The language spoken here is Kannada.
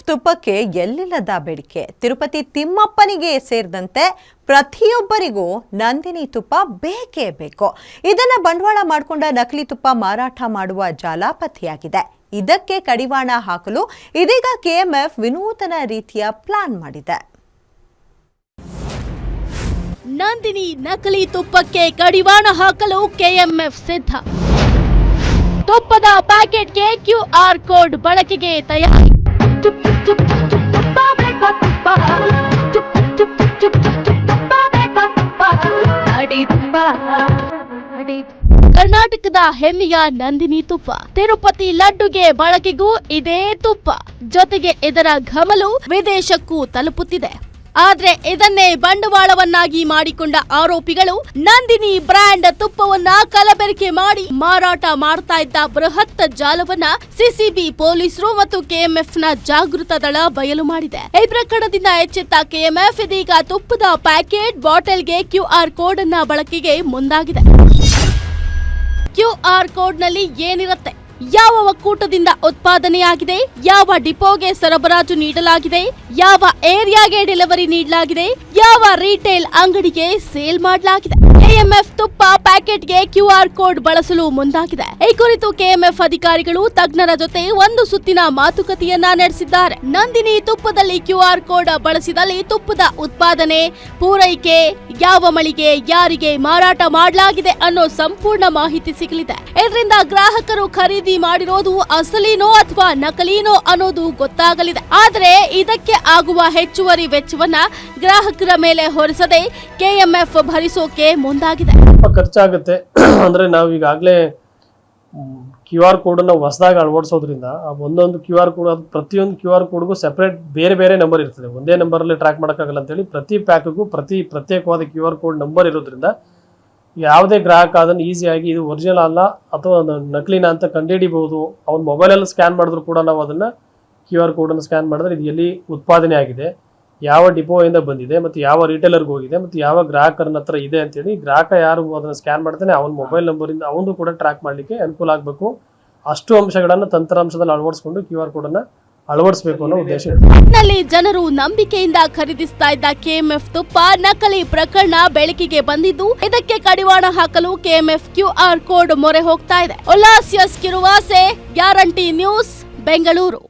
ತುಪ್ಪಕ್ಕೆ ಎಲ್ಲಿಲ್ಲದ ಬೇಡಿಕೆ. ತಿರುಪತಿ ತಿಮ್ಮಪ್ಪನಿಗೆ ಸೇರಿದಂತೆ ಪ್ರತಿಯೊಬ್ಬರಿಗೂ ನಂದಿನಿ ತುಪ್ಪ ಬೇಕೇ ಬೇಕು. ಇದನ್ನ ಬಂಡವಾಳ ಮಾಡಿಕೊಂಡ ನಕಲಿ ತುಪ್ಪ ಮಾರಾಟ ಮಾಡುವ ಜಾಲ ಪತ್ತೆಯಾಗಿದೆ. ಇದಕ್ಕೆ ಕಡಿವಾಣ ಹಾಕಲು ಇದೀಗ ಕೆಎಂಎಫ್ ವಿನೂತನ ರೀತಿಯ ಪ್ಲಾನ್ ಮಾಡಿದೆ. ನಂದಿನಿ ನಕಲಿ ತುಪ್ಪಕ್ಕೆ ಕಡಿವಾಣ ಹಾಕಲು ಕೆಎಂಎಫ್ ಸಿದ್ಧ. ತುಪ್ಪದ ಪ್ಯಾಕೆಟ್ಗೆ QR ಕೋಡ್ ಬಳಕೆಗೆ ತಯಾರಿ. ಕರ್ನಾಟಕದ ಹೆಮ್ಮೆಯ ನಂದಿನಿ ತುಪ್ಪ, ತಿರುಪತಿ ಲಡ್ಡುಗೆ ಬಳಕೆಗೂ ಇದೇ ತುಪ್ಪ. ಜೊತೆಗೆ ಇದರ ಘಮಲು ವಿದೇಶಕ್ಕೂ ತಲುಪುತ್ತಿದೆ. ಆದ್ರೆ ಇದನ್ನೇ ಬಂಡವಾಳವನ್ನಾಗಿ ಮಾಡಿಕೊಂಡ ಆರೋಪಿಗಳು ನಂದಿನಿ ಬ್ರ್ಯಾಂಡ್ ತುಪ್ಪವನ್ನ ಕಲಬೆರಕೆ ಮಾಡಿ ಮಾರಾಟ ಮಾಡ್ತಾ ಇದ್ದ ಬೃಹತ್ ಜಾಲವನ್ನ ಸಿಸಿಬಿ ಪೊಲೀಸರು ಮತ್ತು ಕೆಎಂಎಫ್ನ ಜಾಗೃತ ದಳ ಬಯಲು ಮಾಡಿದೆ. ಈ ಪ್ರಕರಣದಿಂದ ಎಚ್ಚೆತ್ತ ಕೆಎಂಎಫ್ ಇದೀಗ ತುಪ್ಪದ ಪ್ಯಾಕೆಟ್, ಬಾಟಲ್ಗೆ QR ಕೋಡ್ ಅನ್ನ ಬಳಕೆಗೆ ಮುಂದಾಗಿದೆ. QR ಕೋಡ್ನಲ್ಲಿ ಏನಿರುತ್ತೆ? ಯಾವ ಒಕ್ಕೂಟದಿಂದ ಉತ್ಪಾದನೆಯಾಗಿದೆ, ಯಾವ ಡಿಪೋಗೆ ಸರಬರಾಜು ನೀಡಲಾಗಿದೆ, ಯಾವ ಏರಿಯಾಗೆ ಡೆಲಿವರಿ ನೀಡಲಾಗಿದೆ, ಯಾವ ರಿಟೇಲ್ ಅಂಗಡಿಗೆ ಸೇಲ್ ಮಾಡಲಾಗಿದೆ. ಕೆಎಂಎಫ್ ತುಪ್ಪ ಪ್ಯಾಕೆಟ್ಗೆ QR ಕೋಡ್ ಬಳಸಲು ಮುಂದಾಗಿದೆ. ಈ ಕುರಿತು ಕೆಎಂಎಫ್ ಅಧಿಕಾರಿಗಳು ತಜ್ಞರ ಜೊತೆ ಒಂದು ಸುತ್ತಿನ ಮಾತುಕತೆಯನ್ನ ನಡೆಸಿದ್ದಾರೆ. ನಂದಿನಿ ತುಪ್ಪದಲ್ಲಿ QR ಕೋಡ್ ಬಳಸಿದಲ್ಲಿ ತುಪ್ಪದ ಉತ್ಪಾದನೆ, ಪೂರೈಕೆ, ಯಾವ ಮಳಿಗೆ, ಯಾರಿಗೆ ಮಾರಾಟ ಮಾಡಲಾಗಿದೆ ಅನ್ನೋ ಸಂಪೂರ್ಣ ಮಾಹಿತಿ ಸಿಗಲಿದೆ. ಇದರಿಂದ ಗ್ರಾಹಕರು ಖರೀದಿ ಮಾಡಿರೋದು ಅಸಲಿನೋ ಅಥವಾ ನಕಲಿನೋ ಅನ್ನೋದು ಗೊತ್ತಾಗಲಿದೆ. ಆದರೆ ಇದಕ್ಕೆ ಆಗುವ ಹೆಚ್ಚುವರಿ ವೆಚ್ಚವನ್ನ ಗ್ರಾಹಕರ ಮೇಲೆ ಹೊರಿಸದೆ ಕೆಎಂಎಫ್ ಭರಿಸೋಕೆ ಮುಂದಾಗಿದೆ. ಖರ್ಚಾಗುತ್ತೆ ಅಂದ್ರೆ ನಾವು ಈಗಾಗಲೇ QR ಕೋಡ್ ಅನ್ನು ಹೊಸದಾಗಿ ಅಳವಡಿಸೋದ್ರಿಂದ ಒಂದೊಂದು QR ಕೋಡ್, ಅದು ಪ್ರತಿಯೊಂದು QR ಕೋಡ್ಗೂ ಸೆಪರೇಟ್ ಬೇರೆ ಬೇರೆ ನಂಬರ್ ಇರ್ತದೆ. ಒಂದೇ ನಂಬರಲ್ಲಿ ಟ್ರ್ಯಾಕ್ ಮಾಡೋಕ್ಕಾಗಲ್ಲ ಅಂತೇಳಿ ಪ್ರತಿ ಪ್ಯಾಕ್ಗೂ ಪ್ರತ್ಯೇಕವಾದ QR ಕೋಡ್ ನಂಬರ್ ಇರೋದ್ರಿಂದ ಯಾವುದೇ ಗ್ರಾಹಕ ಅದನ್ನು ಈಸಿಯಾಗಿ ಇದು ಒರಿಜಿನಲ್ ಅಲ್ಲ ಅಥವಾ ನಕಲಿನ ಅಂತ ಕಂಡುಹಿಡಿಬಹುದು. ಅವ್ನ ಮೊಬೈಲಲ್ಲಿ ಸ್ಕ್ಯಾನ್ ಮಾಡಿದ್ರು ಕೂಡ ನಾವು ಅದನ್ನು QR ಕೋಡನ್ನು ಸ್ಕ್ಯಾನ್ ಮಾಡಿದ್ರೆ ಇದು ಎಲ್ಲಿ ಉತ್ಪಾದನೆ ಆಗಿದೆ, ಯಾವ ಡಿಪೋಯಿಂದ ಬಂದಿದೆ, ಮತ್ತು ಯಾವ ರಿಟೇಲರ್ಗೆ ಹೋಗಿದೆ, ಮತ್ತು ಯಾವ ಗ್ರಾಹಕರನ್ನ ಹತ್ರ ಇದೆ ಅಂತೇಳಿ ಗ್ರಾಹಕ ಯಾರು ಅದನ್ನು ಸ್ಕ್ಯಾನ್ ಮಾಡ್ತಾನೆ ಅವನ ಮೊಬೈಲ್ ನಂಬರಿಂದ ಅವನು ಕೂಡ ಟ್ರ್ಯಾಕ್ ಮಾಡಲಿಕ್ಕೆ ಅನುಕೂಲ ಆಗಬೇಕು. ಅಷ್ಟು ಅಂಶಗಳನ್ನು ತಂತ್ರಾಂಶದಲ್ಲಿ ಅಳವಡಿಸ್ಕೊಂಡು QR ಕೋಡನ್ನು ಅಳವಡಿಸಬೇಕು ಅನ್ನೋ ಉದ್ದೇಶ. ನಲ್ಲಿ ಜನರು ನಂಬಿಕೆಯಿಂದ ಖರೀದಿಸ್ತಾ ಇದ್ದ ಕೆಎಂಎಫ್ ತುಪ್ಪ ನಕಲಿ ಪ್ರಕರಣ ಬೆಳಕಿಗೆ ಬಂದಿದ್ದು, ಇದಕ್ಕೆ ಕಡಿವಾಣ ಹಾಕಲು ಕೆಎಂಎಫ್ QR ಕೋಡ್ ಮೊರೆ ಹೋಗ್ತಾ ಇದೆ. Ullas Kiruvase, guarantee news, Bengaluru.